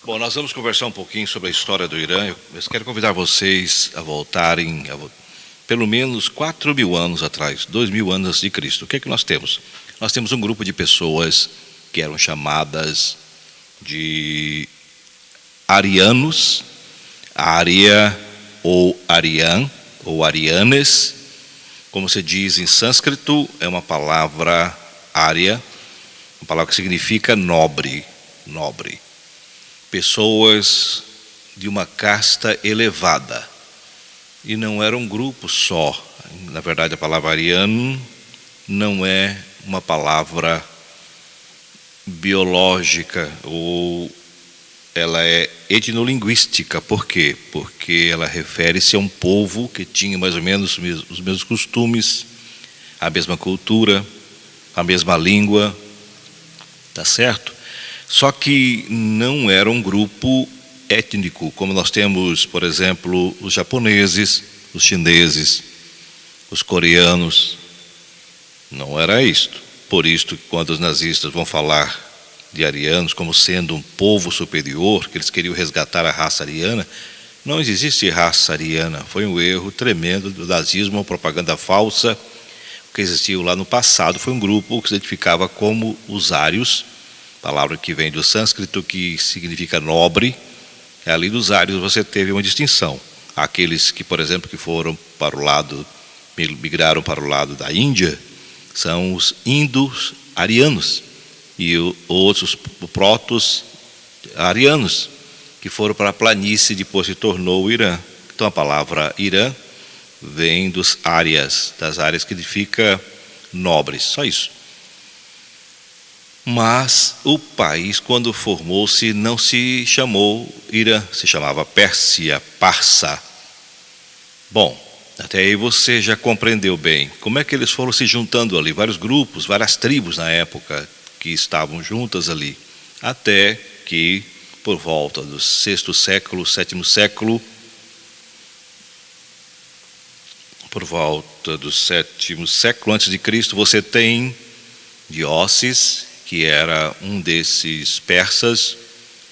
Bom, nós vamos conversar um pouquinho sobre a história do Irã. Eu quero convidar vocês a voltarem pelo menos 4.000 anos atrás, 2.000 anos antes de Cristo. O que é que nós temos? Nós temos um grupo de pessoas que eram chamadas de arianos, Arya ou Arian ou Arianes, como se diz em sânscrito, é uma palavra Arya, uma palavra que significa nobre. Pessoas de uma casta elevada. E não era um grupo só. Na verdade, a palavra ariano não é uma palavra biológica, ou ela é etnolinguística. Por quê? Porque ela refere-se a um povo que tinha mais ou menos os mesmos costumes, a mesma cultura, a mesma língua, tá certo? Só que não era um grupo étnico, como nós temos, por exemplo, os japoneses, os chineses, os coreanos. Não era isto. Por isto, quando os nazistas vão falar de arianos como sendo um povo superior, que eles queriam resgatar a raça ariana, não existe raça ariana. Foi um erro tremendo do nazismo, uma propaganda falsa. O que existiu lá no passado foi um grupo que se identificava como os ários, palavra que vem do sânscrito, que significa nobre. Ali dos ários você teve uma distinção. Aqueles que, por exemplo, que foram para o lado, migraram para o lado da Índia, são os indo-arianos, e outros protos-arianos, que foram para a planície e depois se tornou o Irã. Então a palavra Irã vem dos árias, das áreas que significa nobres, só isso. Mas o país, quando formou-se, não se chamou Irã, se chamava Pérsia, Parsa. Bom, até aí você já compreendeu bem como é que eles foram se juntando ali, vários grupos, várias tribos na época que estavam juntas ali, até que por volta do 6º século, 7º século, por volta do 7º século antes de Cristo, você tem Diócis, que era um desses persas.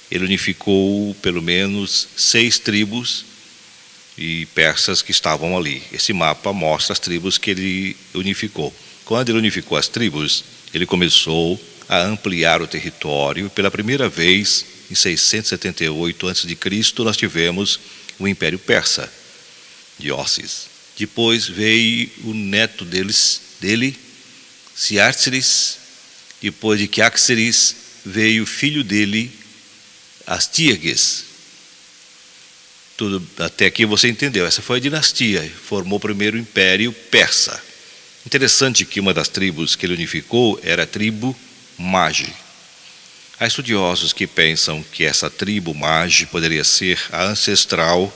Ele unificou pelo menos 6 tribos e persas que estavam ali. Esse mapa mostra as tribos que ele unificou. Quando ele unificou as tribos, ele começou a ampliar o território. Pela primeira vez, em 678 a.C., nós tivemos o Império Persa, Diócis. Depois veio o neto dele, Ciárcides. Depois de Quiáxeres veio o filho dele, Astíages. Tudo até aqui você entendeu. Essa foi a dinastia, formou o primeiro império persa. Interessante que uma das tribos que ele unificou era a tribo Magi. Há estudiosos que pensam que essa tribo Magi poderia ser a ancestral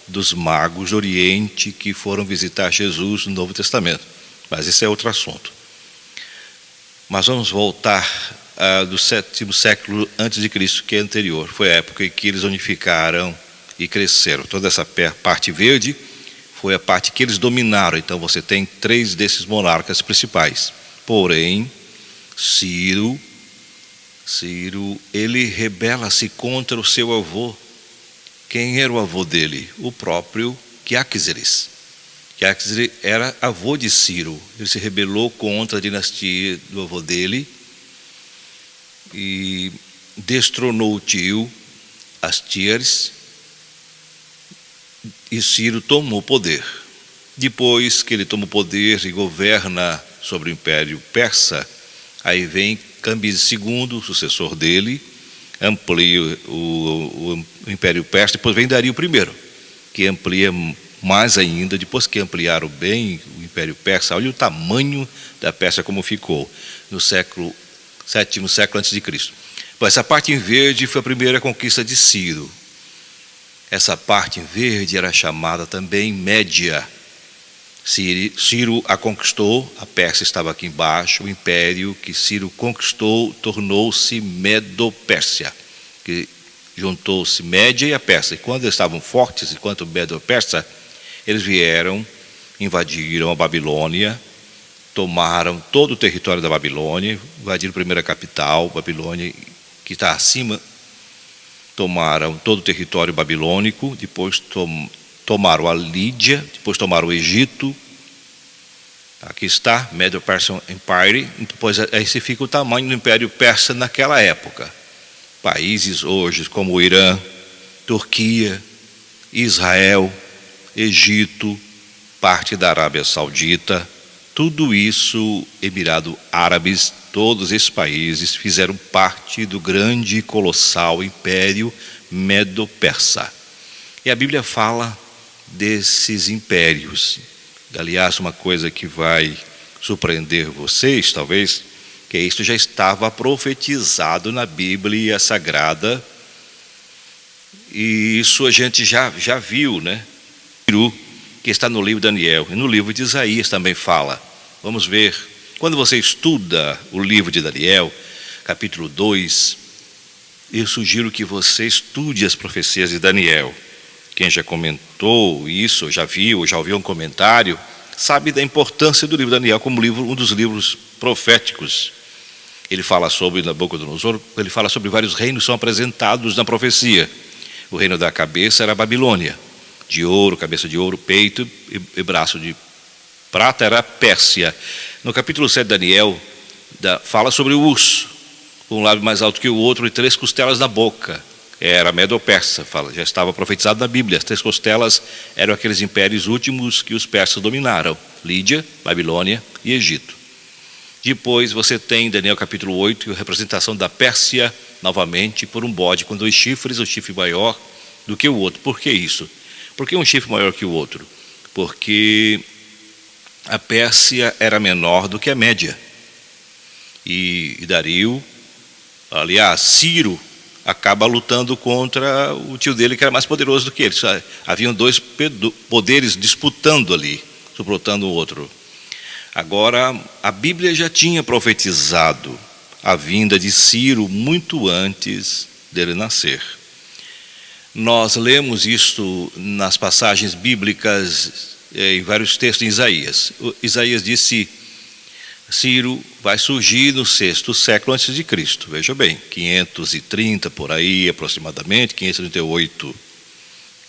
dos magos do Oriente que foram visitar Jesus no Novo Testamento. Mas esse é outro assunto. Mas vamos voltar do 7º século antes de Cristo, que é anterior. Foi a época em que eles unificaram e cresceram. Toda essa parte verde foi a parte que eles dominaram. Então você tem 3 desses monarcas principais. Porém, Ciro, ele rebela-se contra o seu avô. Quem era o avô dele? O próprio Quiáxeres. Quiáxeres era avô de Ciro. Ele se rebelou contra a dinastia do avô dele e destronou o tio, Astíares, e Ciro tomou poder. Depois que ele tomou poder e governa sobre o Império Persa, aí vem Cambises II, o sucessor dele, amplia o Império Persa. Depois vem Dario I, que amplia mais ainda. Depois que ampliaram bem o Império Persa, olha o tamanho da Pérsia como ficou no 7º século antes de Cristo. Bom, essa parte em verde foi a primeira conquista de Ciro. Essa parte em verde era chamada também Média. Ciro a conquistou, a Pérsia estava aqui embaixo. O império que Ciro conquistou tornou-se Medo-Pérsia, que juntou-se Média e a Pérsia. E quando eles estavam fortes, enquanto Medo-Persa, eles vieram, invadiram a Babilônia, tomaram todo o território da Babilônia, invadiram a primeira capital, Babilônia, que está acima tomaram todo o território babilônico, depois tomaram a Lídia, depois tomaram o Egito. Aqui está, Medo-Persian Empire. Depois aí se fica o tamanho do Império Persa naquela época. Países hoje como o Irã, Turquia, Israel, Egito, parte da Arábia Saudita, tudo isso, Emirado Árabes, todos esses países fizeram parte do grande e colossal Império Medo-Persa. E a Bíblia fala desses impérios. Aliás, uma coisa que vai surpreender vocês, talvez, que isso já estava profetizado na Bíblia Sagrada, e isso a gente já viu, né? Que está no livro de Daniel, e no livro de Isaías também fala. Vamos ver, quando você estuda o livro de Daniel, capítulo 2, eu sugiro que você estude as profecias de Daniel. Quem já comentou isso, já ouviu um comentário, sabe da importância do livro de Daniel como um dos livros proféticos. Ele fala sobre Nabucodonosor, ele fala sobre vários reinos que são apresentados na profecia. O reino da cabeça era a Babilônia, de ouro, cabeça de ouro, peito e braço de prata era a Pérsia. No capítulo 7 de Daniel, fala sobre o urso, um lábio mais alto que o outro e 3 costelas na boca. Era Medo-Persa, já estava profetizado na Bíblia. As 3 costelas eram aqueles impérios últimos que os persas dominaram: Lídia, Babilônia e Egito. Depois você tem Daniel capítulo 8, a representação da Pérsia novamente por um bode com 2 chifres, um chifre maior do que o outro. Por que isso? Por que um chifre maior que o outro? Porque a Pérsia era menor do que a Média. E Dario, aliás, Ciro, acaba lutando contra o tio dele, que era mais poderoso do que ele. Haviam 2 poderes disputando ali, suportando o outro. Agora, a Bíblia já tinha profetizado a vinda de Ciro muito antes dele nascer. Nós lemos isto nas passagens bíblicas, em vários textos em Isaías. Isaías disse: Ciro vai surgir no 6º século antes de Cristo. Veja bem, 530 por aí aproximadamente, 538.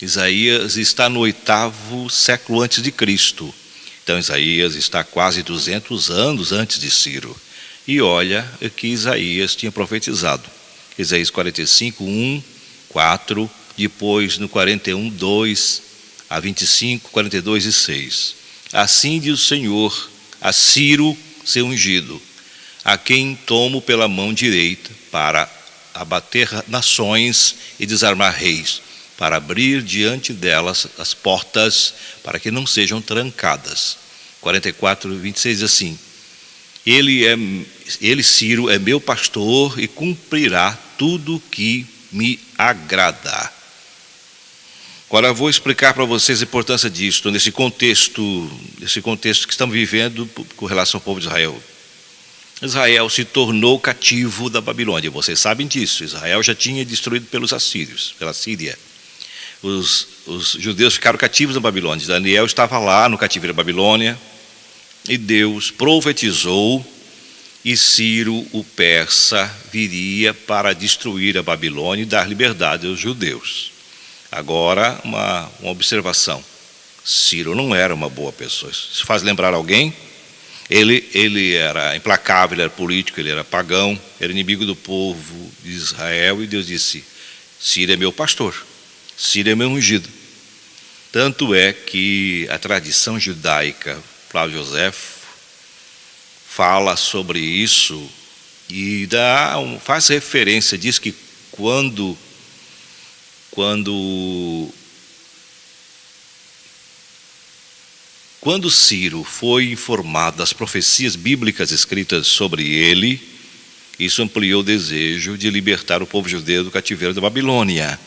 Isaías está no 8º século antes de Cristo. Então Isaías está quase 200 anos antes de Ciro. E olha o que Isaías tinha profetizado. Isaías 45, 1, 4, depois no 41, 2, a 25, 42 e 6. Assim diz o Senhor a Ciro, seu ungido, a quem tomo pela mão direita para abater nações e desarmar reis, para abrir diante delas as portas, para que não sejam trancadas. 44, 26 diz assim: Ele, Ciro, é meu pastor e cumprirá tudo que me agradar. Agora eu vou explicar para vocês a importância disso, nesse contexto que estamos vivendo com relação ao povo de Israel. Israel se tornou cativo da Babilônia, vocês sabem disso. Israel já tinha destruído pelos assírios, pela Síria. Os judeus ficaram cativos na Babilônia. Daniel estava lá no cativeiro da Babilônia, e Deus profetizou, e Ciro, o persa, viria para destruir a Babilônia e dar liberdade aos judeus. Agora, uma observação: Ciro não era uma boa pessoa. Isso faz lembrar alguém? Ele era implacável, ele era político, ele era pagão, era inimigo do povo de Israel, e Deus disse: Ciro é meu pastor, Ciro é meu ungido. Tanto é que a tradição judaica, Flávio José fala sobre isso e faz referência, diz que quando Ciro foi informado das profecias bíblicas escritas sobre ele, isso ampliou o desejo de libertar o povo judeu do cativeiro da Babilônia.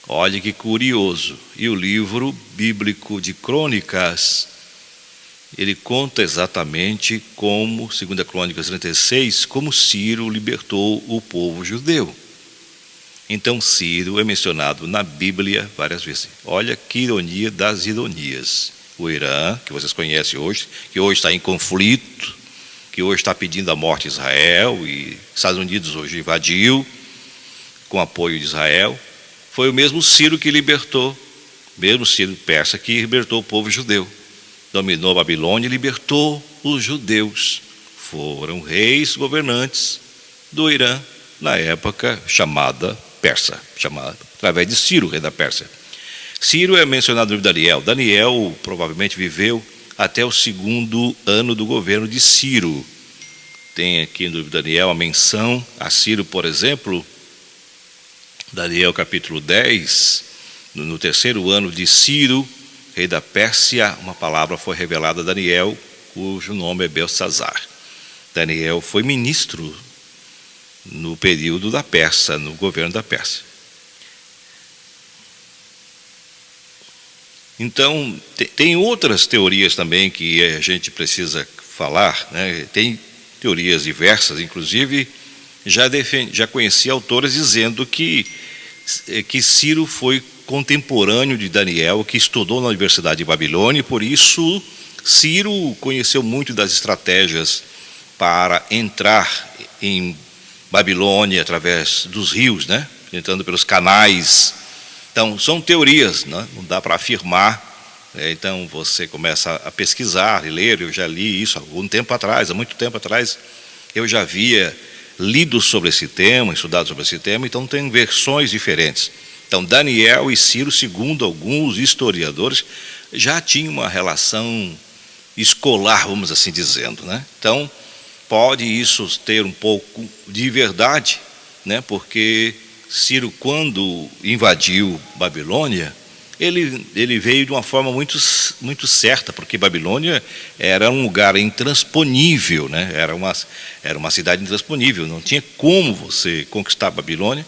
Olha que curioso. E o livro bíblico de Crônicas, ele conta exatamente como, 2 Crônicas 36, como Ciro libertou o povo judeu. Então Ciro é mencionado na Bíblia várias vezes. Olha que ironia das ironias. O Irã, que vocês conhecem hoje, que hoje está em conflito, que hoje está pedindo a morte de Israel, e Estados Unidos hoje invadiu, com apoio de Israel. Foi o mesmo Ciro que libertou, mesmo Ciro persa que libertou o povo judeu. Dominou a Babilônia e libertou os judeus. Foram reis governantes do Irã, na época chamada Persa, chamada através de Ciro, rei da Pérsia. Ciro é mencionado no livro de Daniel. Daniel provavelmente viveu até o 2º ano do governo de Ciro. Tem aqui no livro de Daniel a menção a Ciro, por exemplo, Daniel capítulo 10, no 3º ano de Ciro, rei da Pérsia, uma palavra foi revelada a Daniel, cujo nome é Beltsazar. Daniel foi ministro no período da Pérsia, no governo da Pérsia. Então, tem outras teorias também que a gente precisa falar, né? Tem teorias diversas, inclusive já conheci autores dizendo que Ciro foi contemporâneo de Daniel, que estudou na Universidade de Babilônia, e por isso Ciro conheceu muito das estratégias para entrar em Babilônia através dos rios, né? Entrando pelos canais. Então, são teorias, né? Não dá para afirmar. Então, você começa a pesquisar e ler. Eu já li isso há algum tempo atrás, há muito tempo atrás. Eu já havia lido sobre esse tema, estudado sobre esse tema, então tem versões diferentes. Então, Daniel e Ciro, segundo alguns historiadores, já tinham uma relação escolar, vamos assim dizendo, né? Então, pode isso ter um pouco de verdade, né? Porque Ciro, quando invadiu Babilônia, ele veio de uma forma muito certa, porque Babilônia era um lugar intransponível, né? Era uma cidade intransponível, não tinha como você conquistar a Babilônia.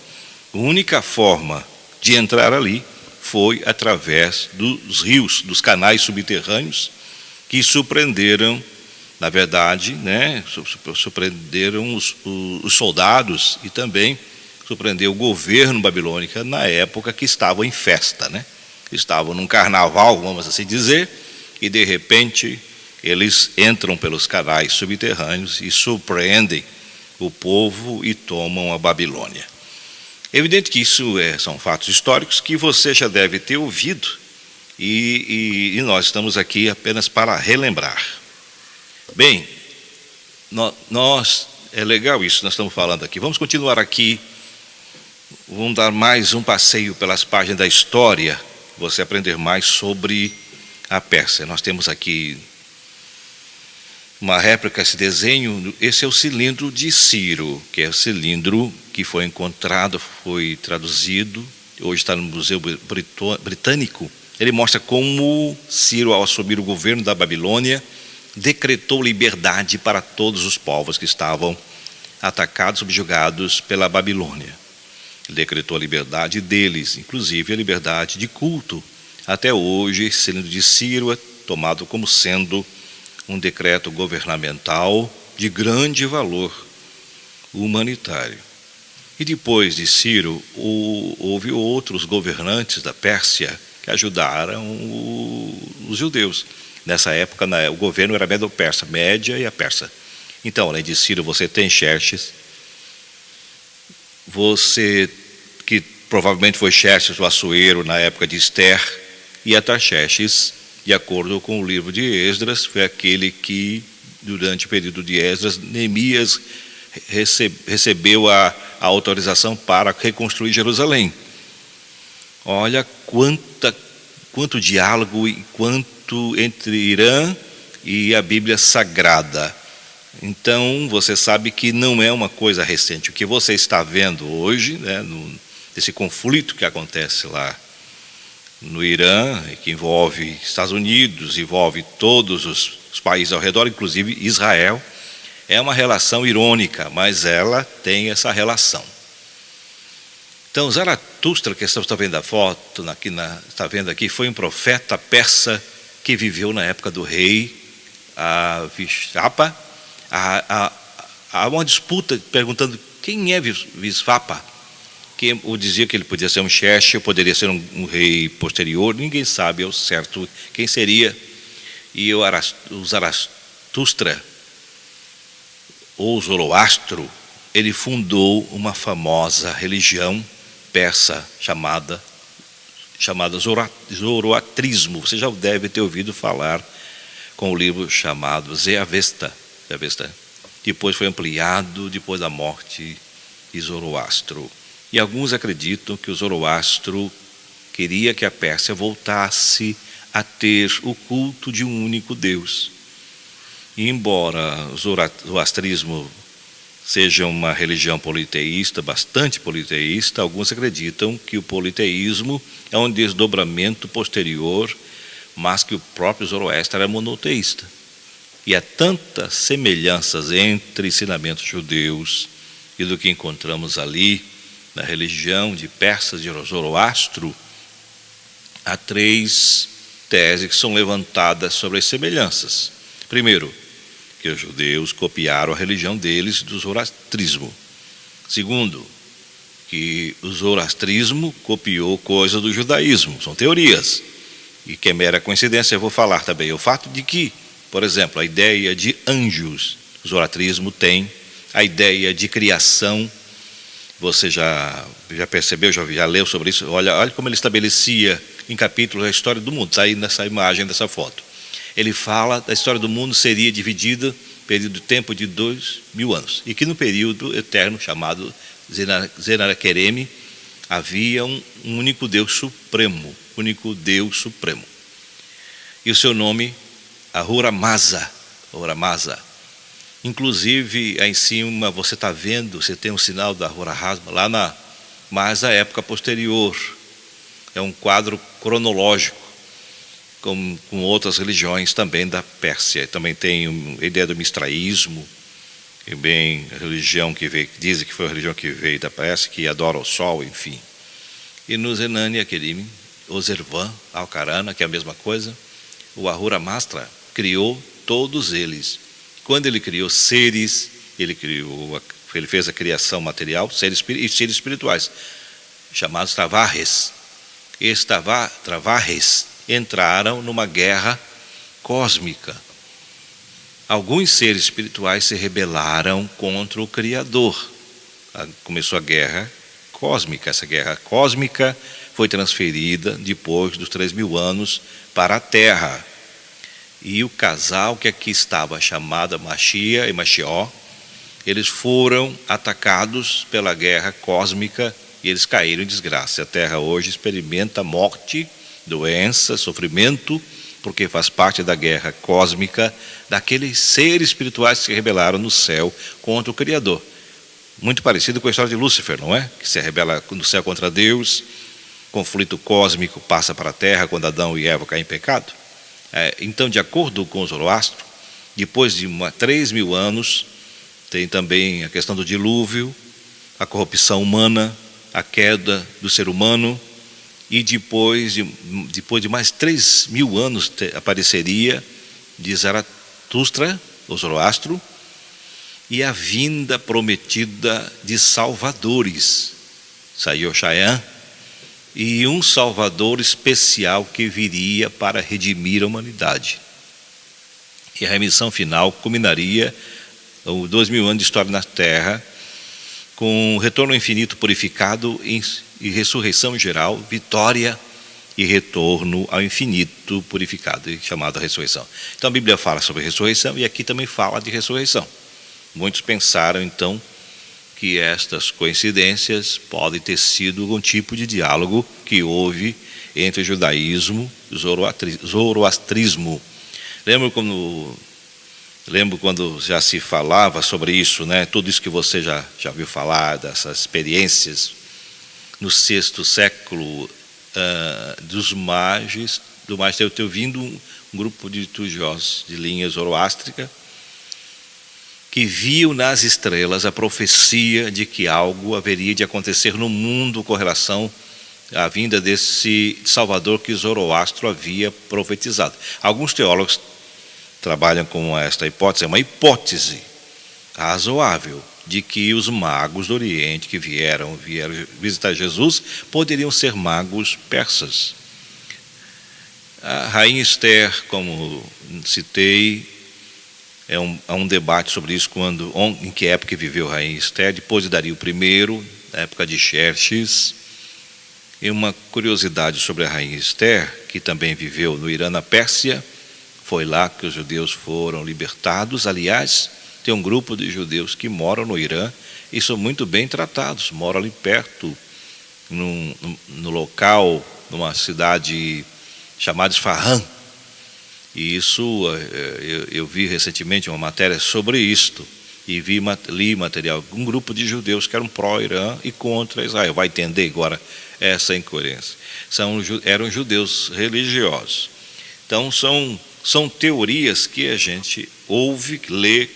A única forma de entrar ali foi através dos rios, dos canais subterrâneos, que surpreenderam, na verdade, né? Surpreenderam os soldados e também surpreendeu o governo babilônico na época que estavam em festa, né? Estavam num carnaval, vamos assim dizer, e de repente eles entram pelos canais subterrâneos e surpreendem o povo e tomam a Babilônia. É evidente que isso são fatos históricos que você já deve ter ouvido e nós estamos aqui apenas para relembrar. Bem, é legal isso que nós estamos falando aqui. Vamos continuar aqui, vamos dar mais um passeio pelas páginas da história, você aprender mais sobre a Pérsia. Nós temos aqui uma réplica, esse desenho, esse é o cilindro de Ciro, que é o cilindro que foi encontrado, foi traduzido, hoje está no Museu Britânico. Ele mostra como Ciro, ao assumir o governo da Babilônia, decretou liberdade para todos os povos que estavam atacados, subjugados pela Babilônia. Ele decretou a liberdade deles, inclusive a liberdade de culto. Até hoje, esse cilindro de Ciro é tomado como sendo um decreto governamental de grande valor humanitário. E depois de Ciro, houve outros governantes da Pérsia que ajudaram os judeus. Nessa época, o governo era Medo-Persa, Média e a Persa. Então, além de Ciro, você tem Xerxes, você, que provavelmente foi Xerxes o Assuero na época de Ester, e Artaxerxes, de acordo com o livro de Esdras, foi aquele que, durante o período de Esdras, Neemias recebeu a autorização para reconstruir Jerusalém. Olha quanto diálogo e quanto entre Irã e a Bíblia Sagrada. Então, você sabe que não é uma coisa recente. O que você está vendo hoje, né, nesse conflito que acontece lá no Irã, que envolve Estados Unidos, envolve todos os países ao redor, inclusive Israel, é uma relação irônica, mas ela tem essa relação. Então, Zaratustra, que você está vendo a foto, está vendo aqui, foi um profeta persa que viveu na época do rei Vishapa. Há uma disputa perguntando quem é Vishapa, que dizia que ele podia ser um Xerxes, poderia ser um rei posterior, ninguém sabe ao certo quem seria. E o Zaratustra, ou Zoroastro, ele fundou uma famosa religião persa chamada Zoroatrismo. Você já deve ter ouvido falar com o livro chamado Zê-Avesta. Depois foi ampliado depois da morte de Zoroastro. E alguns acreditam que o Zoroastro queria que a Pérsia voltasse a ter o culto de um único Deus. E embora o zoroastrismo seja uma religião politeísta, bastante politeísta, alguns acreditam que o politeísmo é um desdobramento posterior, mas que o próprio Zoroastro era monoteísta. E há tantas semelhanças entre ensinamentos judeus e do que encontramos ali na religião de persas de Zoroastro. Há 3 teses que são levantadas sobre as semelhanças. Primeiro, que os judeus copiaram a religião deles do zoroastrismo. Segundo, que o zoroastrismo copiou coisas do judaísmo. São teorias. E que é mera coincidência, eu vou falar também. O fato de que, por exemplo, a ideia de anjos, o zoroastrismo tem, a ideia de criação, você já percebeu, já leu sobre isso? Olha como ele estabelecia em capítulos a história do mundo. Está aí nessa imagem, dessa foto. Ele fala da história do mundo seria dividida período de tempo de 2000 anos. E que no período eterno, chamado Sennacherib, havia um único Deus supremo. E o seu nome, Ahura Mazda. Inclusive, aí em cima você está vendo, você tem um sinal da Ahura Mazda, lá mais a época posterior. É um quadro cronológico, com outras religiões também da Pérsia. Também tem a ideia do mistraísmo, e bem a religião que veio, dizem que foi a religião que veio da Pérsia, que adora o sol, enfim. E no Sennacherib, o Zervan, Alcarana, que é a mesma coisa, o Ahura Mazda criou todos eles. Quando ele criou seres, ele fez a criação material, seres espirituais, chamados Travares. Esses Travares entraram numa guerra cósmica. Alguns seres espirituais se rebelaram contra o Criador. Começou a guerra cósmica. Essa guerra cósmica foi transferida depois dos 3.000 anos para a Terra. E o casal que aqui estava, chamado Machia e Machió, eles foram atacados pela guerra cósmica e eles caíram em desgraça. A Terra hoje experimenta morte, doença, sofrimento, porque faz parte da guerra cósmica daqueles seres espirituais que se rebelaram no céu contra o Criador. Muito parecido com a história de Lúcifer, não é? Que se rebela no céu contra Deus, conflito cósmico passa para a Terra quando Adão e Eva caem em pecado. Então, de acordo com o Zoroastro, depois de 3.000 anos, tem também a questão do dilúvio, a corrupção humana, a queda do ser humano, e depois de mais 3.000 anos apareceria de Zaratustra, o Zoroastro, e a vinda prometida de salvadores, Sayoshayan, e um salvador especial que viria para redimir a humanidade. E a remissão final culminaria os 2.000 anos de história na Terra, com retorno infinito purificado e ressurreição geral, vitória e retorno ao infinito purificado, chamado ressurreição. Então a Bíblia fala sobre ressurreição e aqui também fala de ressurreição. Muitos pensaram então que estas coincidências podem ter sido algum tipo de diálogo que houve entre o judaísmo e o zoroastrismo. Lembro quando já se falava sobre isso, né? Tudo isso que você já ouviu falar, dessas experiências, no 6º século, dos mages, eu tenho vindo um grupo de estudiosos de linha zoroástrica, que viu nas estrelas a profecia de que algo haveria de acontecer no mundo com relação à vinda desse Salvador que Zoroastro havia profetizado. Alguns teólogos trabalham com esta hipótese, é uma hipótese razoável, de que os magos do Oriente que vieram visitar Jesus poderiam ser magos persas. A rainha Esther, como citei, Há um debate sobre isso, em que época viveu a rainha Esther, depois de Dario I, na época de Xerxes. E uma curiosidade sobre a rainha Esther, que também viveu no Irã, na Pérsia, foi lá que os judeus foram libertados. Aliás, tem um grupo de judeus que moram no Irã e são muito bem tratados, moram ali perto, no local, numa cidade chamada Isfahan. E isso, eu vi recentemente uma matéria sobre isto, e li material, um grupo de judeus que eram pró-Irã e contra Israel. Vai entender agora essa incoerência. Eram judeus religiosos. Então, são teorias que a gente ouve, lê,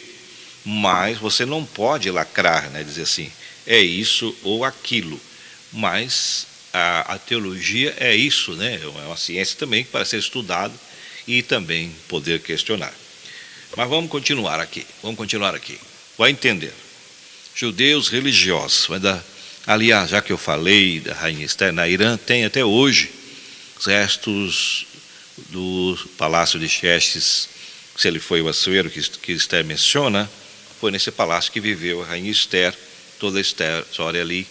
mas você não pode lacrar, né, dizer assim, é isso ou aquilo. Mas a teologia é isso, né, é uma ciência também para ser estudada e também poder questionar. Mas vamos continuar aqui. Vai entender. Judeus religiosos. Aliás, já que eu falei da rainha Esther, na Irã tem até hoje os restos do palácio de Xerxes. Se ele foi o açoueiro que Esther menciona, foi nesse palácio que viveu a rainha Esther, toda a história ali.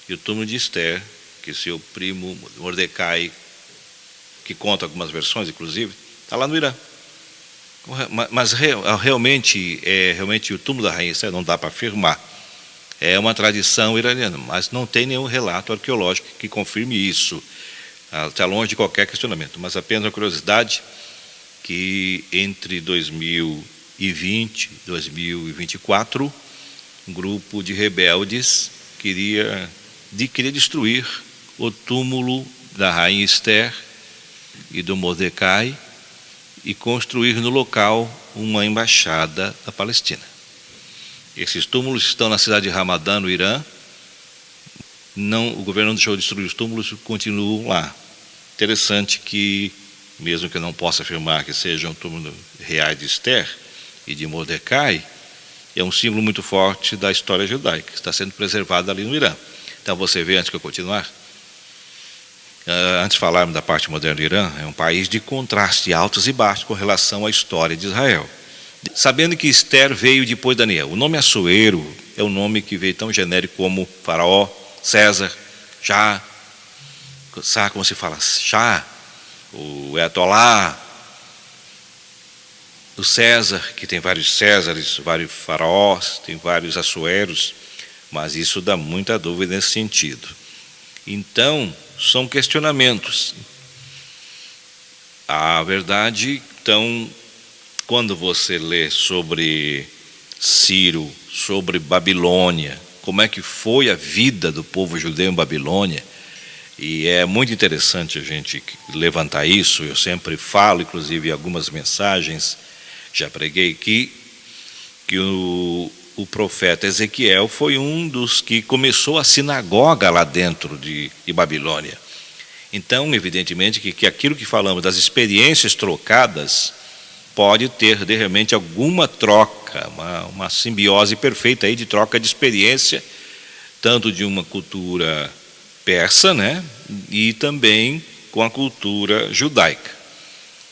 E o túmulo de Esther, que seu primo Mordecai, que conta algumas versões, inclusive, está lá no Irã. Mas realmente o túmulo da rainha Esther não dá para afirmar. É uma tradição iraniana, mas não tem nenhum relato arqueológico que confirme isso. Está longe de qualquer questionamento, mas apenas uma curiosidade que entre 2020 e 2024, um grupo de rebeldes queria destruir o túmulo da rainha Esther e do Mordecai e construir no local uma embaixada da Palestina. Esses túmulos estão na cidade de Ramadã, no Irã. O governo não deixou de destruir os túmulos e continuam lá. Interessante que, mesmo que eu não possa afirmar que sejam túmulos reais de Esther e de Mordecai, é um símbolo muito forte da história judaica, que está sendo preservado ali no Irã. Então você vê, antes de eu continuar, antes de falarmos da parte moderna do Irã, é um país de contraste, altos e baixos com relação à história de Israel. Sabendo que Esther veio depois de Daniel. O nome Assuero é um nome que veio tão genérico como Faraó, César, Shah, sabe como se fala? Shah, o Ayatollah, o César, que tem vários Césares, vários faraós, tem vários Assueros, mas isso dá muita dúvida nesse sentido. Então, são questionamentos. A verdade, então, quando você lê sobre Ciro, sobre Babilônia, como é que foi a vida do povo judeu em Babilônia, e é muito interessante a gente levantar isso. Eu sempre falo, inclusive em algumas mensagens, já preguei aqui, que o profeta Ezequiel foi um dos que começou a sinagoga lá dentro de Babilônia. Então, evidentemente, que aquilo que falamos das experiências trocadas pode ter, de repente, alguma troca, uma simbiose perfeita aí de troca de experiência, tanto de uma cultura persa, né, e também com a cultura judaica.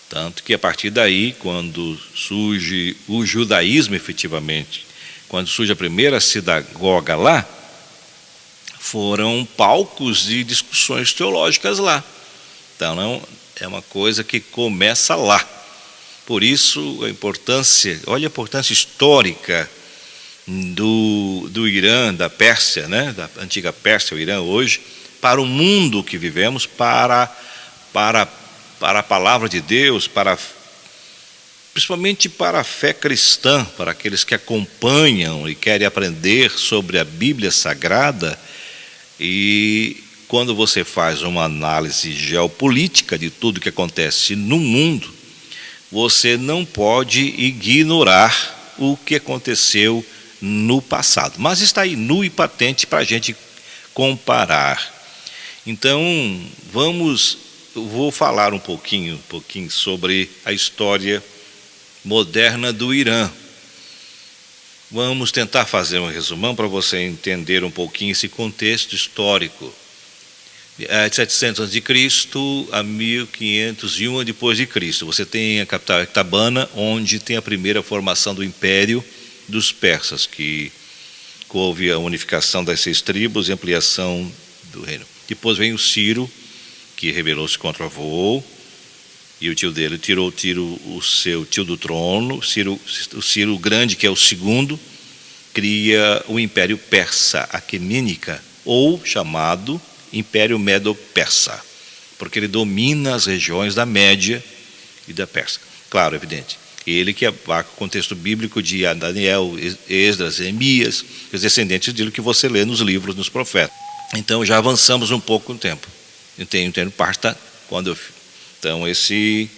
Tanto que, a partir daí, quando surge o judaísmo efetivamente, quando surge a primeira sinagoga lá, foram palcos de discussões teológicas lá. Então, não, é uma coisa que começa lá. Por isso, olha a importância histórica do Irã, da Pérsia, né, da antiga Pérsia, o Irã hoje, para o mundo que vivemos, para a palavra de Deus, principalmente para a fé cristã, para aqueles que acompanham e querem aprender sobre a Bíblia Sagrada. E quando você faz uma análise geopolítica de tudo que acontece no mundo, você não pode ignorar o que aconteceu no passado. Mas está aí nu e patente para a gente comparar. Então, eu vou falar um pouquinho sobre a história moderna do Irã. Vamos tentar fazer um resumão para você entender um pouquinho esse contexto histórico. De 700 a.C. a 1501 depois de Cristo. Você tem a capital Ecbatana, onde tem a primeira formação do Império dos Persas, que houve a unificação das 6 tribos e ampliação do reino. Depois vem o Ciro, que rebelou-se contra o avô, e o tio dele tirou o seu tio do trono. O Ciro Grande, que é o segundo, cria o Império Persa Aquemênica, ou chamado Império Medo-Persa, porque ele domina as regiões da Média e da Pérsia. Claro, evidente. Ele que abarca o contexto bíblico de Daniel, Esdras, Neemias, os descendentes dele que você lê nos livros, nos profetas. Então já avançamos um pouco no tempo. Entendo parta quando eu... Então e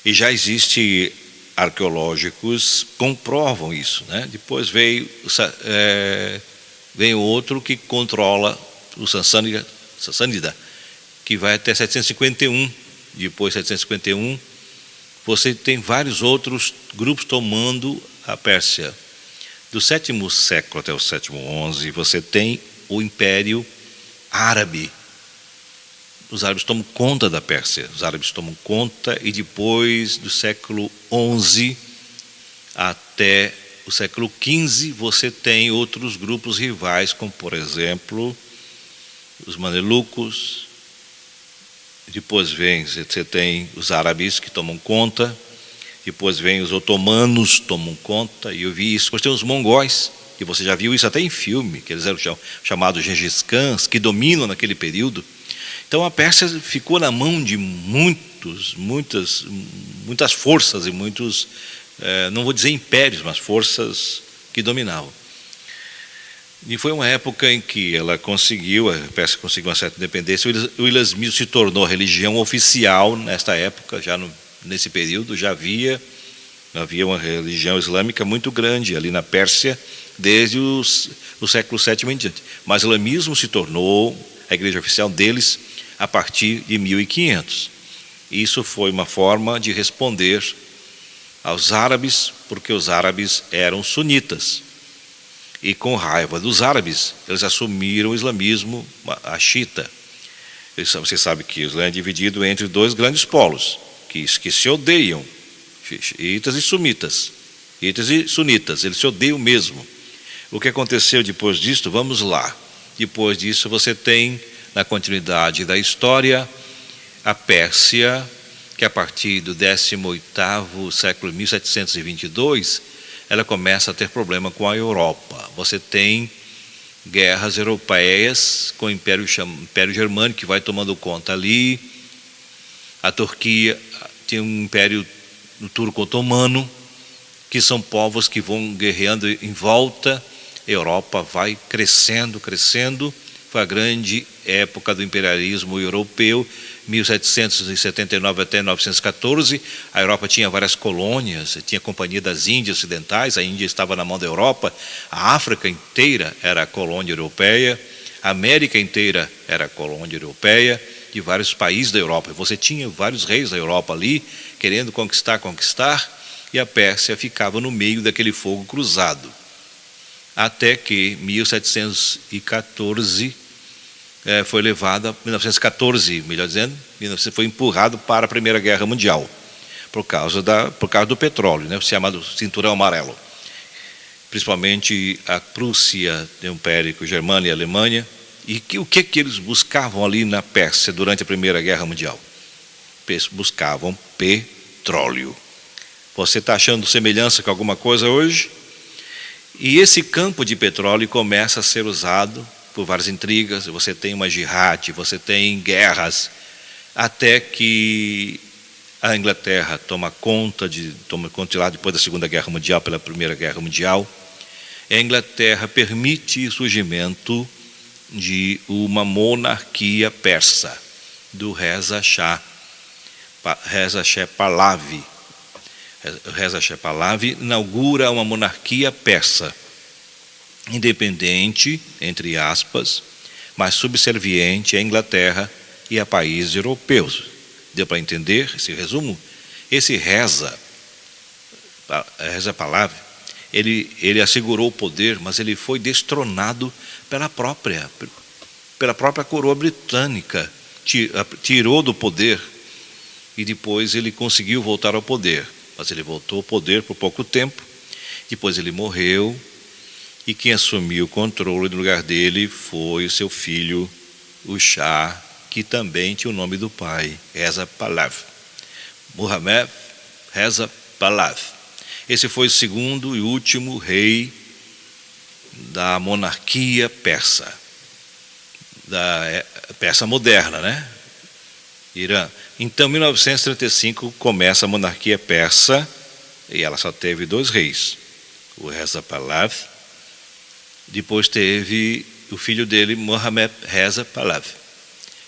já existe arqueológicos que comprovam isso, né? Depois veio outro que controla o Sassânida, que vai até 751. Depois de 751, você tem vários outros grupos tomando a Pérsia. Do 7º século até o 7º, 11, você tem o Império Árabe. Os árabes tomam conta da Pérsia, os árabes tomam conta, e depois do século 11 até o século 15, você tem outros grupos rivais, como por exemplo os mamelucos. Depois você tem os árabes que tomam conta, depois vem os otomanos tomam conta, e eu vi isso. Depois tem os mongóis, que você já viu isso até em filme, que eles eram chamados Gengis Khans, que dominam naquele período. Então a Pérsia ficou na mão de muitas forças e muitos, não vou dizer impérios, mas forças que dominavam. E foi uma época em que a Pérsia conseguiu uma certa independência. O islamismo se tornou religião oficial nesta época, nesse período já havia uma religião islâmica muito grande ali na Pérsia, desde o século VII em diante. Mas o islamismo se tornou a igreja oficial deles a partir de 1500. Isso foi uma forma de responder aos árabes, porque os árabes eram sunitas. E com raiva dos árabes, eles assumiram o islamismo axiita. Você sabe que o Islã é dividido entre 2 grandes polos, que se odeiam, xiitas e sunitas. Xiitas e sunitas, eles se odeiam mesmo. O que aconteceu depois disso? Vamos lá. Depois disso você tem, na continuidade da história, a Pérsia, que a partir do 18º século, 1722, ela começa a ter problema com a Europa. Você tem guerras europeias com o Império Germânico, que vai tomando conta ali. A Turquia tem um Império Turco-Otomano, que são povos que vão guerreando em volta. A Europa vai crescendo. Foi a grande época do imperialismo europeu, 1779 até 1914. A Europa tinha várias colônias, tinha a Companhia das Índias Ocidentais, a Índia estava na mão da Europa, a África inteira era colônia europeia, a América inteira era colônia europeia, de vários países da Europa. Você tinha vários reis da Europa ali, querendo conquistar, e a Pérsia ficava no meio daquele fogo cruzado. Até que 1714 foi levada, 1914, melhor dizendo, foi empurrado para a Primeira Guerra Mundial, por causa do petróleo, né, o chamado Cinturão Amarelo. Principalmente a Prússia, o Império Germânia e a Alemanha. E o que eles buscavam ali na Pérsia durante a Primeira Guerra Mundial? Buscavam petróleo. Você está achando semelhança com alguma coisa hoje? E esse campo de petróleo começa a ser usado por várias intrigas. Você tem uma jihad, você tem guerras, até que a Inglaterra toma conta lá depois da Segunda Guerra Mundial, pela Primeira Guerra Mundial. A Inglaterra permite o surgimento de uma monarquia persa, do Reza Shah Pahlavi. Reza Shah Pahlavi inaugura uma monarquia persa, independente, entre aspas, mas subserviente à Inglaterra e a países europeus. Deu para entender esse resumo? Esse Reza Pahlavi, ele assegurou o poder, mas ele foi destronado pela própria coroa britânica, tirou do poder, e depois ele conseguiu voltar ao poder. Mas ele voltou ao poder por pouco tempo, depois ele morreu, e quem assumiu o controle no lugar dele foi o seu filho, o Shah, que também tinha o nome do pai, Reza Pahlavi. Muhammad Reza Pahlavi. Esse foi o segundo e último rei da monarquia persa, da persa moderna, né? Irã. Então, em 1935, começa a monarquia persa, e ela só teve 2 reis, o Reza Pahlavi, depois teve o filho dele, Mohammed Reza Pahlavi.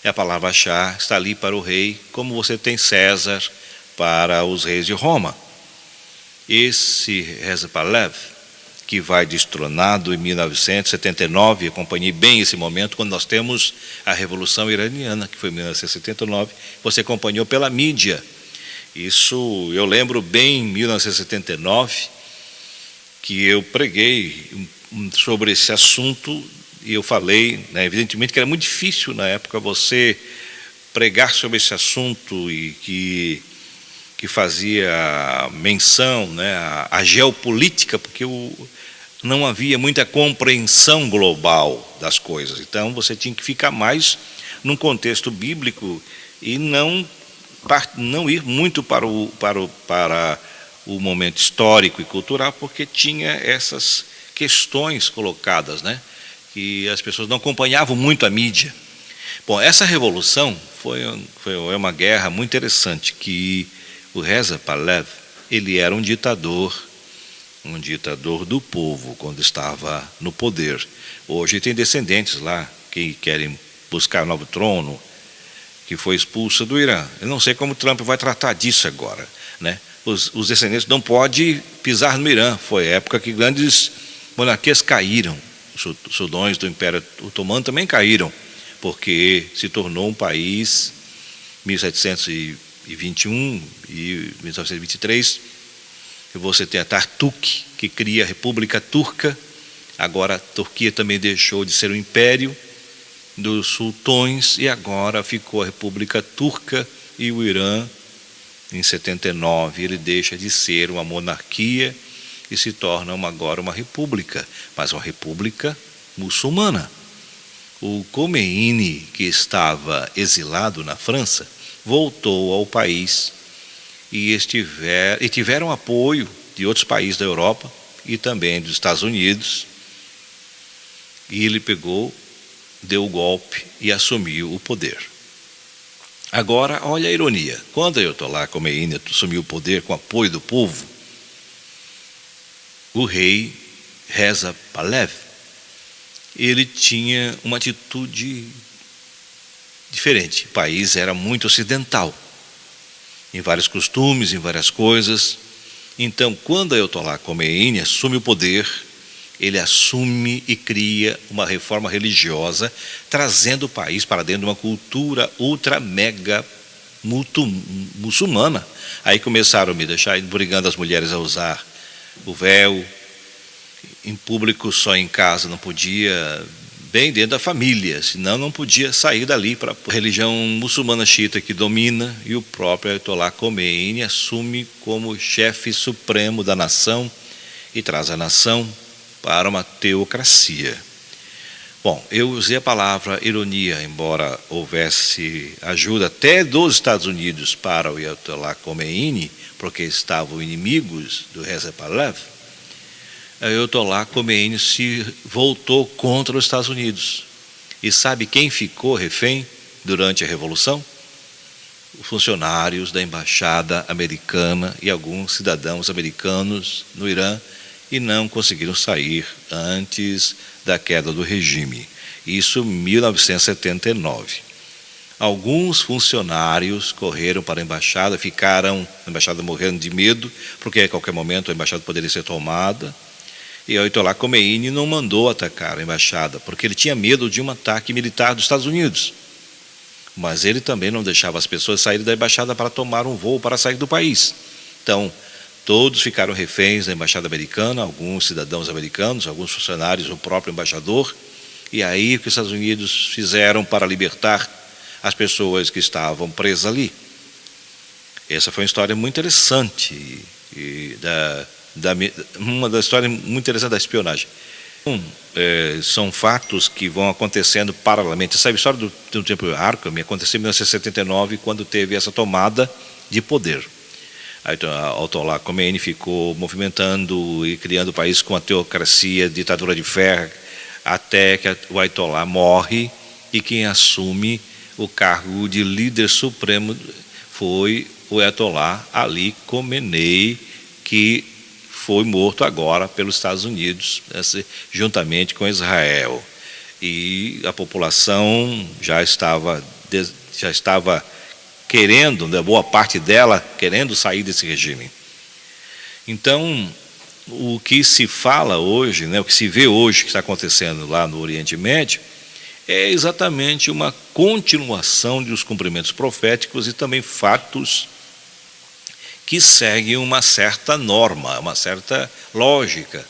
E a palavra Shah está ali para o rei, como você tem César para os reis de Roma. Esse Reza Pahlavi, que vai destronado em 1979, acompanhei bem esse momento, quando nós temos a Revolução Iraniana, que foi em 1979, você acompanhou pela mídia. Isso eu lembro bem, em 1979, que eu preguei sobre esse assunto, e eu falei, né, evidentemente que era muito difícil na época você pregar sobre esse assunto, e que fazia menção, né, à geopolítica, porque não havia muita compreensão global das coisas. Então você tinha que ficar mais num contexto bíblico e não ir muito para o momento histórico e cultural, porque tinha essas questões colocadas, né, que as pessoas não acompanhavam muito a mídia. Bom, essa revolução foi uma guerra muito interessante, que o Reza Pahlavi, ele era um ditador do povo quando estava no poder. Hoje tem descendentes lá que querem buscar um novo trono, que foi expulso do Irã. Eu não sei como Trump vai tratar disso agora, né? Os descendentes não podem pisar no Irã. Foi a época que grandes monarquias caíram. Os sultões do Império Otomano também caíram, porque se tornou um país em 1721 e 1923. E você tem a Atatürk, que cria a República Turca. Agora a Turquia também deixou de ser um império dos sultões, e agora ficou a República Turca. E o Irã, em 79, ele deixa de ser uma monarquia e se torna agora uma república, mas uma república muçulmana. O Khomeini, que estava exilado na França, voltou ao país e tiveram apoio de outros países da Europa e também dos Estados Unidos. E ele deu o golpe e assumiu o poder. Agora, olha a ironia. Quando o Ayatollah Khomeini assumiu o poder com apoio do povo, o rei Reza Pahlavi, ele tinha uma atitude diferente. O país era muito ocidental, em vários costumes, em várias coisas. Então, quando Ayatollah Khomeini assume o poder, ele assume e cria uma reforma religiosa, trazendo o país para dentro de uma cultura ultra mega muçulmana. Aí começaram a me deixar obrigando as mulheres a usar o véu em público, só em casa, não podia, bem dentro da família, senão não podia sair dali para a religião muçulmana xiita que domina. E o próprio Ayatollah Khomeini assume como chefe supremo da nação e traz a nação para uma teocracia. Bom, eu usei a palavra ironia, embora houvesse ajuda até dos Estados Unidos para o Ayatollah Khomeini, porque estavam inimigos do Reza Pahlavi. O Ayatollah Khomeini se voltou contra os Estados Unidos. E sabe quem ficou refém durante a Revolução? Os funcionários da embaixada americana e alguns cidadãos americanos no Irã, e não conseguiram sair antes da queda do regime. Isso em 1979. Alguns funcionários correram para a embaixada, a embaixada morrendo de medo, porque a qualquer momento a embaixada poderia ser tomada. E o Ayatollah Khomeini não mandou atacar a embaixada, porque ele tinha medo de um ataque militar dos Estados Unidos. Mas ele também não deixava as pessoas saírem da embaixada para tomar um voo para sair do país. Então, todos ficaram reféns da embaixada americana, alguns cidadãos americanos, alguns funcionários, o próprio embaixador, E aí o que os Estados Unidos fizeram para libertar as pessoas que estavam presas ali? Essa foi uma história muito interessante, uma das histórias muito interessantes da espionagem. São fatos que vão acontecendo paralelamente. Essa história do Templo Arkham aconteceu em 1979, quando teve essa tomada de poder. Aí, o Ayatollah Khomeini ficou movimentando e criando o país com a teocracia, ditadura de ferro, até que o Ayatollah morre, e quem assume o cargo de líder supremo foi o Ayatollah Ali Khamenei, que foi morto agora pelos Estados Unidos, juntamente com Israel. E a população já estava querendo, boa parte dela, querendo sair desse regime. Então, o que se fala hoje, o que se vê hoje que está acontecendo lá no Oriente Médio, é exatamente uma continuação dos cumprimentos proféticos e também fatos que seguem uma certa norma, uma certa lógica.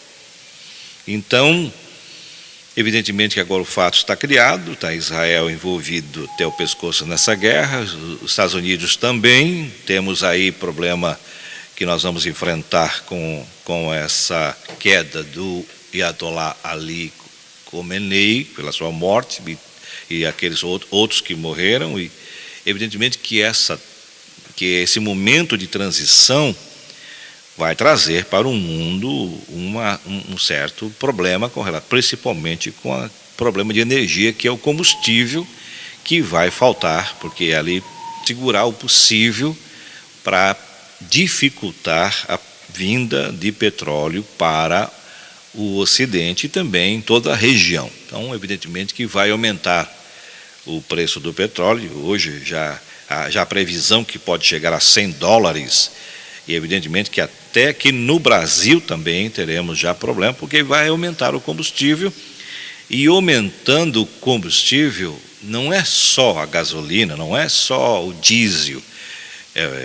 Então, evidentemente que agora o fato está criado, está Israel envolvido até o pescoço nessa guerra, os Estados Unidos também, temos aí problema que nós vamos enfrentar com essa queda do Ayatollah Ali Khamenei, pela sua morte, e aqueles outros que morreram, e evidentemente que esse momento de transição vai trazer para o mundo um certo problema, principalmente com o problema de energia, que é o combustível, que vai faltar, porque é ali segurar o possível para dificultar a vinda de petróleo para o Ocidente e também toda a região. Então, evidentemente que vai aumentar o preço do petróleo. Hoje já a previsão que pode chegar a $100, e evidentemente que até que no Brasil também teremos já problema, porque vai aumentar o combustível, e aumentando o combustível não é só a gasolina, não é só o diesel,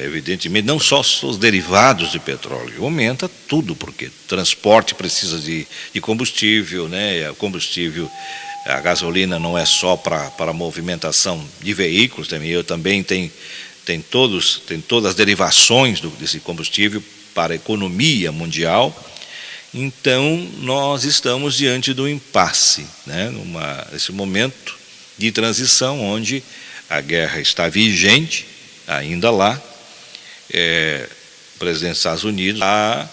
evidentemente não só os derivados de petróleo, aumenta tudo, porque transporte precisa de combustível, o combustível, a gasolina não é só para movimentação de veículos, também tem todas as derivações desse combustível para a economia mundial. Então, nós estamos diante do impasse, nesse momento de transição, onde a guerra está vigente, ainda lá. O presidente dos Estados Unidos está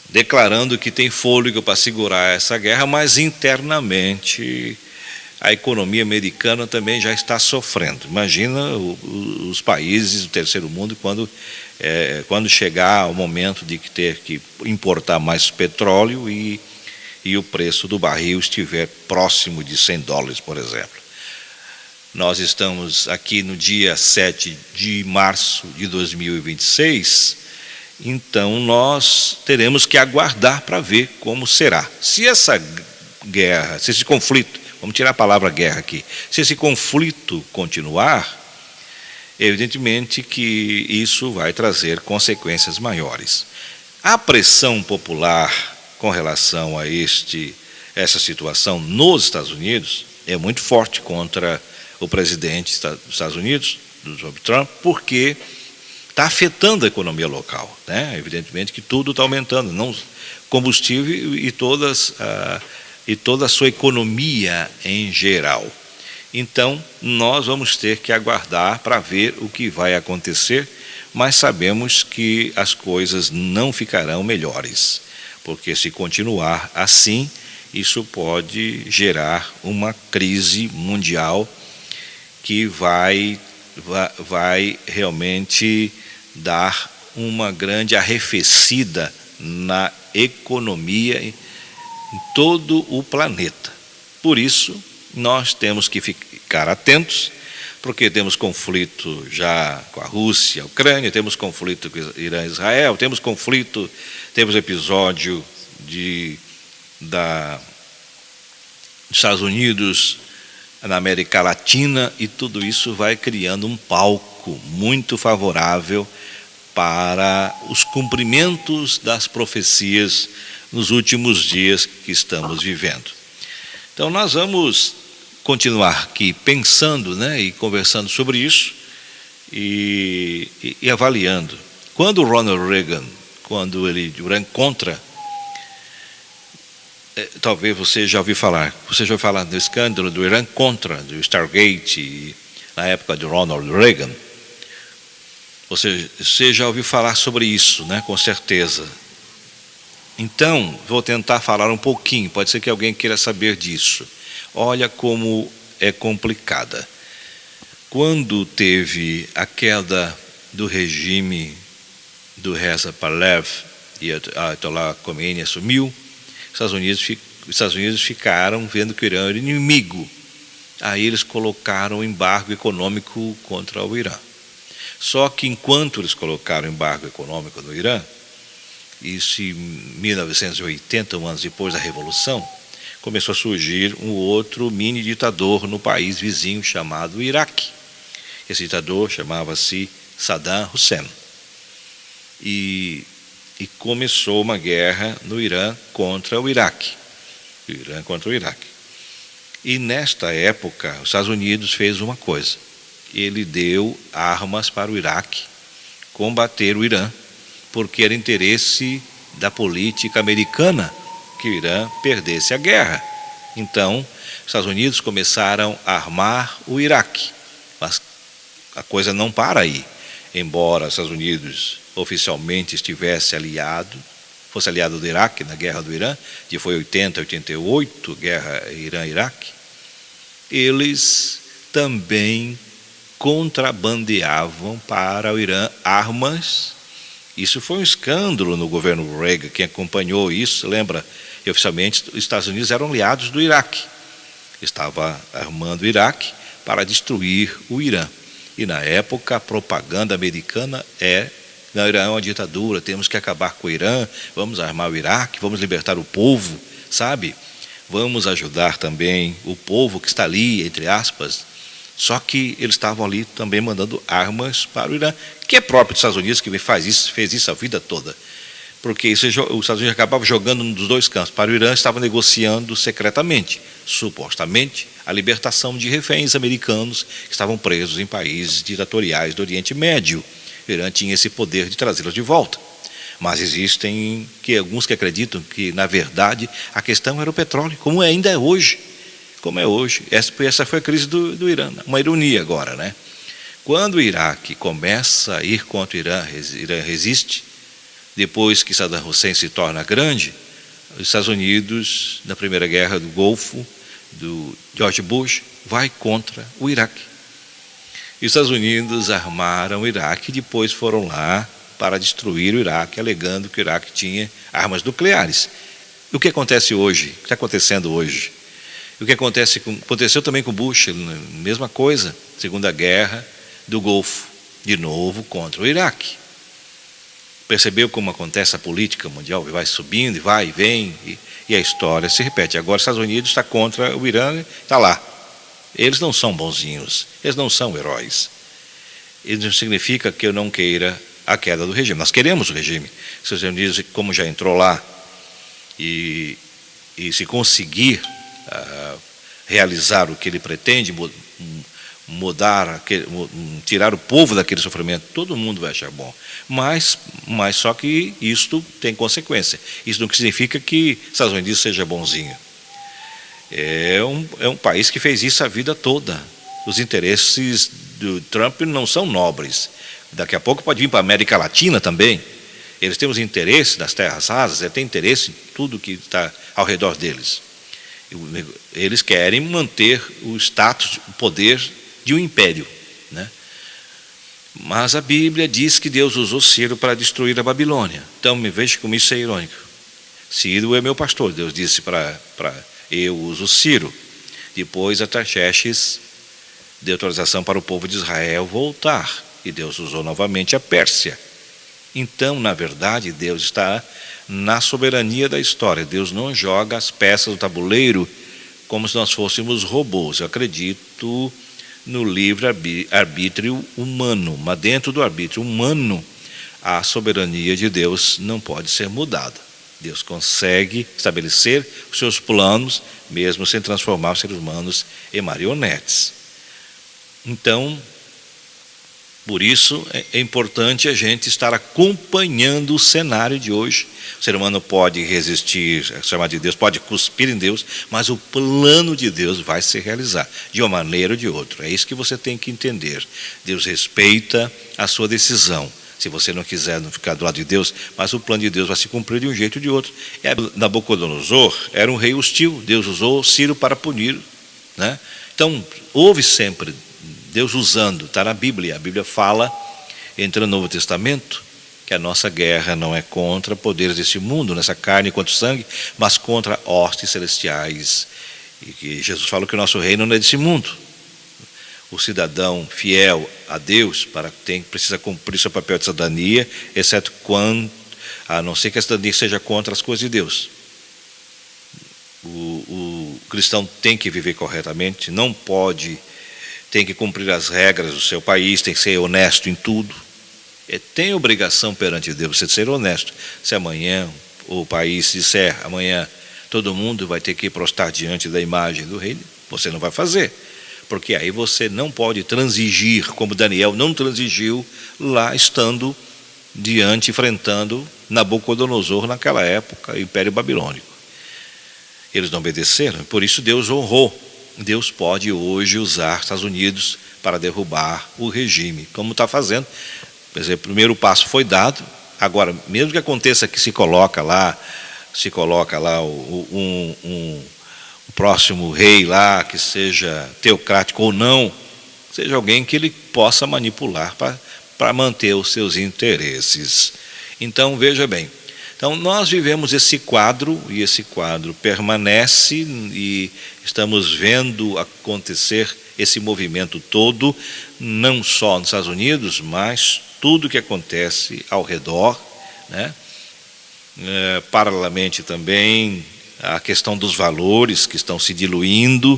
declarando que tem fôlego para segurar essa guerra, mas internamente a economia americana também já está sofrendo. Imagina os países do terceiro mundo quando chegar o momento de ter que importar mais petróleo e o preço do barril estiver próximo de $100, por exemplo. Nós estamos aqui no dia 7 de março de 2026, então nós teremos que aguardar para ver como será. Se essa guerra, se esse conflito, vamos tirar a palavra guerra aqui, se esse conflito continuar, evidentemente que isso vai trazer consequências maiores. A pressão popular com relação a essa situação nos Estados Unidos é muito forte contra o presidente dos Estados Unidos, Donald Trump, porque está afetando a economia local, Evidentemente que tudo está aumentando, não combustível e toda a sua economia em geral. Então, nós vamos ter que aguardar para ver o que vai acontecer, mas sabemos que as coisas não ficarão melhores, porque se continuar assim, isso pode gerar uma crise mundial que vai realmente dar uma grande arrefecida na economia em todo o planeta. Por isso, nós temos que ficar atentos, porque temos conflito já com a Rússia, a Ucrânia, temos conflito com Irã e Israel, temos episódio dos Estados Unidos na América Latina, e tudo isso vai criando um palco muito favorável para os cumprimentos das profecias nos últimos dias que estamos vivendo. Então nós vamos continuar aqui pensando, né, e conversando sobre isso e avaliando. Quando o Ronald Reagan, quando ele encontra, talvez você já ouviu falar do escândalo do Irã contra, do Stargate, na época de Ronald Reagan. Você já ouviu falar sobre isso, né? Com certeza. Então, vou tentar falar um pouquinho, pode ser que alguém queira saber disso. Olha como é complicada. Quando teve a queda do regime do Reza Pahlavi e a Ayatollah Khomeini assumiu, os Estados Unidos ficaram vendo que o Irã era inimigo. Aí eles colocaram embargo econômico contra o Irã. Só que enquanto eles colocaram embargo econômico no Irã, isso em 1980, um ano depois da Revolução, começou a surgir um outro mini ditador no país vizinho chamado Iraque. Esse ditador chamava-se Saddam Hussein. E começou uma guerra no Irã contra o Iraque. E nesta época, os Estados Unidos fez uma coisa. Ele deu armas para o Iraque combater o Irã, porque era interesse da política americana que o Irã perdesse a guerra. Então, os Estados Unidos começaram a armar o Iraque. Mas a coisa não para aí. Embora os Estados Unidos oficialmente fosse aliado do Iraque na guerra do Irã, que foi 80, 88, guerra Irã-Iraque, eles também contrabandeavam para o Irã armas. Isso foi um escândalo no governo Reagan. Quem acompanhou isso lembra que oficialmente os Estados Unidos eram aliados do Iraque. Estava armando o Iraque para destruir o Irã. E na época a propaganda americana o Irã é uma ditadura, temos que acabar com o Irã, vamos armar o Iraque, vamos libertar o povo, sabe? Vamos ajudar também o povo que está ali, entre aspas. Só que eles estavam ali também mandando armas para o Irã, que é próprio dos Estados Unidos, que fez isso a vida toda. Porque os Estados Unidos acabavam jogando um dos dois campos. Para o Irã, estavam negociando secretamente, supostamente, a libertação de reféns americanos que estavam presos em países ditatoriais do Oriente Médio. O Irã tinha esse poder de trazê-los de volta. Mas existem alguns que acreditam que, na verdade, a questão era o petróleo, como ainda é hoje. Como é hoje. Essa foi a crise do Irã. Uma ironia agora, né? Quando o Iraque começa a ir contra o Irã resiste, depois que Saddam Hussein se torna grande, os Estados Unidos, na primeira guerra do Golfo, do George Bush, vai contra o Iraque. E os Estados Unidos armaram o Iraque e depois foram lá para destruir o Iraque, alegando que o Iraque tinha armas nucleares. E o que acontece hoje? O que está acontecendo hoje? O que aconteceu também com Bush, mesma coisa, Segunda Guerra do Golfo, de novo contra o Iraque. Percebeu como acontece a política mundial? Vai subindo, vai e vem, e a história se repete. Agora os Estados Unidos está contra o Irã, está lá. Eles não são bonzinhos, eles não são heróis. Isso não significa que eu não queira a queda do regime. Nós queremos o regime. Os Estados Unidos, como já entrou lá, e se conseguir realizar o que ele pretende, tirar o povo daquele sofrimento, todo mundo vai achar bom. Mas só que isto tem consequência. Isso não significa que os Estados Unidos seja bonzinho. É um país que fez isso a vida toda. Os interesses do Trump não são nobres. Daqui a pouco pode vir para a América Latina também. Eles têm os interesses das terras rasas, eles têm interesse em tudo que está ao redor deles. Eles querem manter o status, o poder de um império, né? Mas a Bíblia diz que Deus usou Ciro para destruir a Babilônia. Então, me veja como isso é irônico. Ciro é meu pastor, Deus disse para eu uso Ciro. Depois Artaxerxes deu autorização para o povo de Israel voltar, e Deus usou novamente a Pérsia. Então, na verdade, Deus está na soberania da história. Deus não joga as peças do tabuleiro como se nós fôssemos robôs. Eu acredito no livre-arbítrio humano, mas dentro do arbítrio humano, a soberania de Deus não pode ser mudada. Deus consegue estabelecer os seus planos, mesmo sem transformar os seres humanos em marionetes. Então, por isso é importante a gente estar acompanhando o cenário de hoje. O ser humano pode resistir, chamar de Deus, pode cuspir em Deus, mas o plano de Deus vai se realizar, de uma maneira ou de outra. É isso que você tem que entender. Deus respeita a sua decisão. Se você não quiser não ficar do lado de Deus, mas o plano de Deus vai se cumprir de um jeito ou de outro. Nabucodonosor era um rei hostil. Deus usou Ciro para punir, né? Então, houve sempre Deus usando, está na Bíblia. A Bíblia fala, entra no Novo Testamento, que a nossa guerra não é contra poderes desse mundo, nessa carne contra o sangue, mas contra hostes celestiais. E que Jesus falou que o nosso reino não é desse mundo. O cidadão fiel a Deus precisa cumprir seu papel de cidadania, exceto a não ser que a cidadania seja contra as coisas de Deus. O cristão tem que viver corretamente, tem que cumprir as regras do seu país, tem que ser honesto em tudo. Tem obrigação perante Deus você ser honesto. Se amanhã o país disser, amanhã todo mundo vai ter que prostrar diante da imagem do rei, você não vai fazer. Porque aí você não pode transigir, como Daniel não transigiu lá estando enfrentando Nabucodonosor naquela época, o Império Babilônico. Eles não obedeceram, por isso Deus honrou. Deus pode hoje usar os Estados Unidos para derrubar o regime, como está fazendo. Por exemplo, o primeiro passo foi dado. Agora, mesmo que aconteça que se coloca lá um próximo rei lá, que seja teocrático ou não, seja alguém que ele possa manipular para manter os seus interesses. Então, veja bem. Então, nós vivemos esse quadro, e esse quadro permanece, e estamos vendo acontecer esse movimento todo, não só nos Estados Unidos, mas tudo que acontece ao redor, né? Paralelamente também, a questão dos valores que estão se diluindo,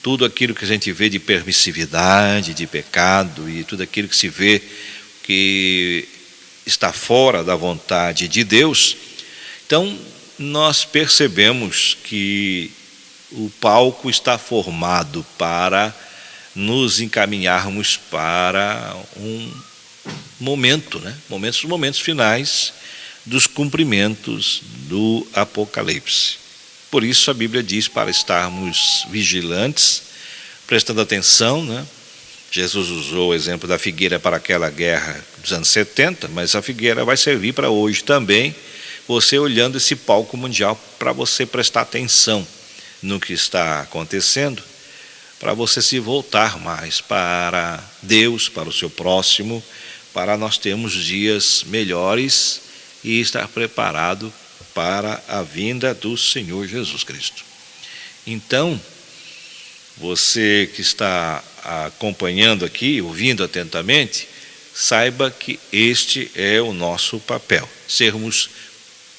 tudo aquilo que a gente vê de permissividade, de pecado, e tudo aquilo que se vê que está fora da vontade de Deus. Então, nós percebemos que o palco está formado para nos encaminharmos para um momento, né? Momentos finais dos cumprimentos do Apocalipse. Por isso a Bíblia diz para estarmos vigilantes, prestando atenção, né? Jesus usou o exemplo da figueira para aquela guerra dos anos 70, mas a figueira vai servir para hoje também, você olhando esse palco mundial, para você prestar atenção no que está acontecendo, para você se voltar mais para Deus, para o seu próximo, para nós termos dias melhores e estar preparado para a vinda do Senhor Jesus Cristo. Então, você que está acompanhando aqui, ouvindo atentamente, saiba que este é o nosso papel, sermos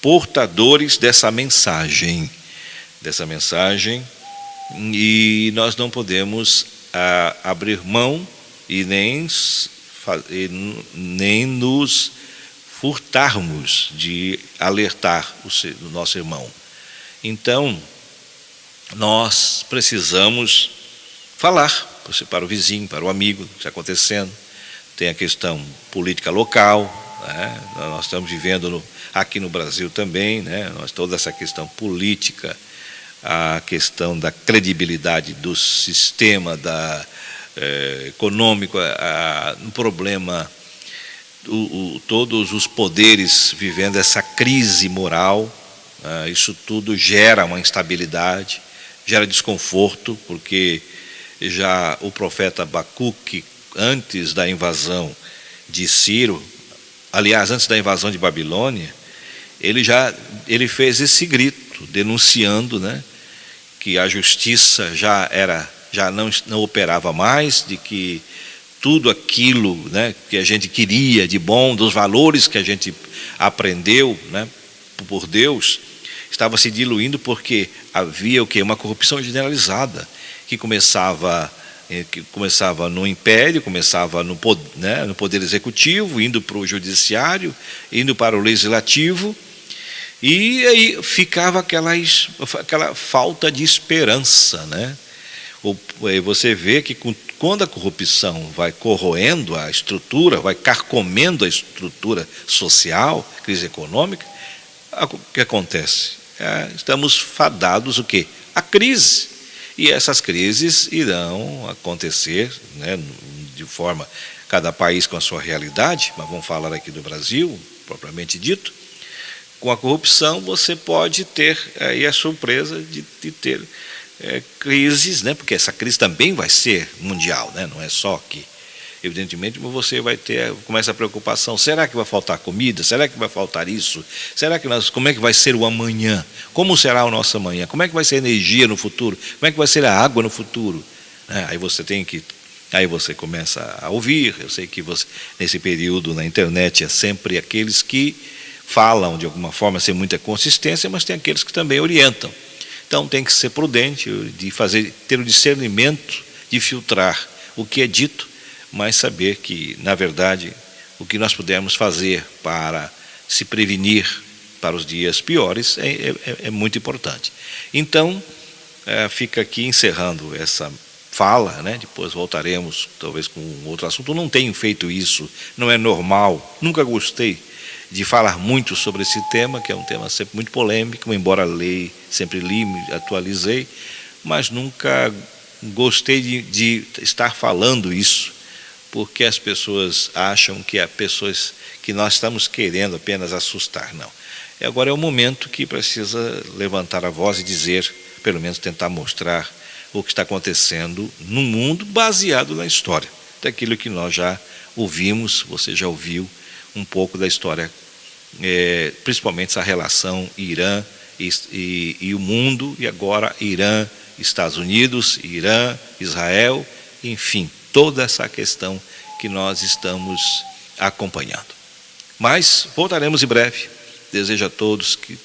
portadores dessa mensagem, e nós não podemos abrir mão e nem nos furtarmos de alertar o nosso irmão. Então, nós precisamos falar para o vizinho, para o amigo, o que está acontecendo. Tem a questão política local, né? Nós estamos vivendo aqui no Brasil também, né? Toda essa questão política, a questão da credibilidade do sistema econômico, um problema, todos os poderes vivendo essa crise moral, isso tudo gera uma instabilidade, gera desconforto, porque já o profeta Abacuque, antes da invasão de Ciro, aliás, antes da invasão de Babilônia, ele fez esse grito, denunciando, né, que a justiça já não operava mais, de que tudo aquilo, né, que a gente queria de bom, dos valores que a gente aprendeu, né, por Deus, estava se diluindo, porque havia o quê? Uma corrupção generalizada, que começava no império, começava no poder executivo, indo para o judiciário, indo para o legislativo, E aí ficava aquela falta de esperança, né? Você vê que quando a corrupção vai corroendo a estrutura, vai carcomendo a estrutura social, crise econômica, o que acontece? Estamos fadados o quê? A crise. E essas crises irão acontecer, né, de forma, cada país com a sua realidade, mas vamos falar aqui do Brasil, propriamente dito. Com a corrupção você pode ter aí a surpresa de ter crises, né? Porque essa crise também vai ser mundial, né? Não é só aqui. Evidentemente você vai ter, começa a preocupação, será que vai faltar comida? Será que vai faltar isso? Será que como é que vai ser o amanhã? Como será o nosso amanhã? Como é que vai ser a energia no futuro? Como é que vai ser a água no futuro? Aí você começa a ouvir, eu sei que nesse período na internet é sempre aqueles que falam de alguma forma sem muita consistência, mas tem aqueles que também orientam. Então tem que ser prudente, ter o discernimento de filtrar o que é dito, mas saber que, na verdade, o que nós pudermos fazer para se prevenir para os dias piores é muito importante. Então, fica aqui encerrando essa fala, né? Depois voltaremos talvez com outro assunto. Eu não tenho feito isso, não é normal, nunca gostei de falar muito sobre esse tema, que é um tema sempre muito polêmico, embora sempre li, me atualizei, mas nunca gostei de estar falando isso, porque as pessoas acham que nós estamos querendo apenas assustar. Não. Agora é o momento que precisa levantar a voz e dizer, pelo menos tentar mostrar o que está acontecendo no mundo, baseado na história, daquilo que nós já ouvimos, você já ouviu um pouco da história, principalmente essa relação Irã e o mundo, e agora Irã, Estados Unidos, Irã, Israel, enfim, toda essa questão que nós estamos acompanhando. Mas voltaremos em breve. Desejo a todos que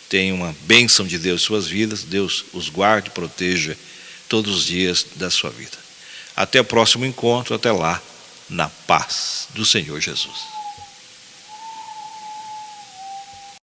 tenham uma bênção de Deus em suas vidas, Deus os guarde e proteja todos os dias da sua vida. Até o próximo encontro, até lá, na paz do Senhor Jesus.